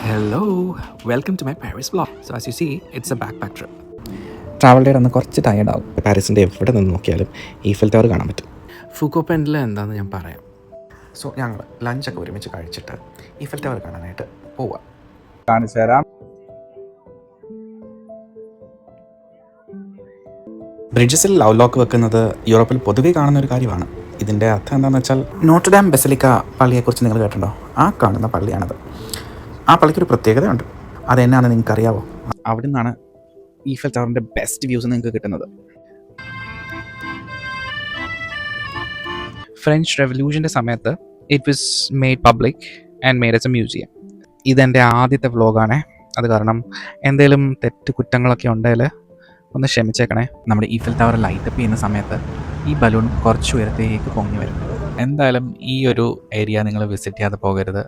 Hello, welcome to my Paris vlog. So as you see, it's a backpack trip. Travel day അന്ന് കുറച്ച് ടയർഡാവും. പാരീസിൻ്റെ എവിടെ നിന്ന് നോക്കിയാലും Eiffel tower കാണാൻ പറ്റും. ഫൂക്കോ പെൻഡിൽ എന്താണെന്ന് ഞാൻ പറയാം. സോ ഞങ്ങൾ ലഞ്ചൊക്കെ ഒരുമിച്ച് കഴിച്ചിട്ട് ഈഫൽ ടവർ കാണാനായിട്ട് പോവാം. കാണിച്ചു തരാം. ബ്രിഡ്ജസിൽ ലവ് ലോക്ക് വെക്കുന്നത് യൂറോപ്പിൽ പൊതുവേ കാണുന്ന ഒരു കാര്യമാണ്. ഇതിൻ്റെ അർത്ഥം എന്താണെന്ന് വെച്ചാൽ നോട്ട്ർഡാം ബസിലിക്ക പള്ളിയെക്കുറിച്ച് നിങ്ങൾ കേട്ടിട്ടുണ്ടോ? ആ കാണുന്ന പള്ളിയാണത്. ആ പള്ളിക്കൊരു പ്രത്യേകതയുണ്ട്. അതെന്നാണെന്ന് നിങ്ങൾക്ക് അറിയാവോ? അവിടെ നിന്നാണ് ഈഫൽ ടവറിൻ്റെ ബെസ്റ്റ് വ്യൂസ് നിങ്ങൾക്ക് കിട്ടുന്നത്. ഫ്രഞ്ച് റെവല്യൂഷൻ്റെ സമയത്ത് it was made public and made S A museum. ഇതെൻ്റെ ആദ്യത്തെ വ്ലോഗാണേ. അത് കാരണം എന്തെങ്കിലും തെറ്റ് കുറ്റങ്ങളൊക്കെ ഉണ്ടെങ്കിൽ ഒന്ന് ക്ഷമിച്ചേക്കണേ. നമ്മുടെ ഈഫൽ ടവർ ലൈറ്റപ്പ് ചെയ്യുന്ന സമയത്ത് ഈ ബലൂൺ കുറച്ച് ഉയരത്തേക്ക് പൊങ്ങി വരും. എന്തായാലും ഈ ഒരു ഏരിയ നിങ്ങൾ വിസിറ്റ് ചെയ്യാതെ പോകരുത്.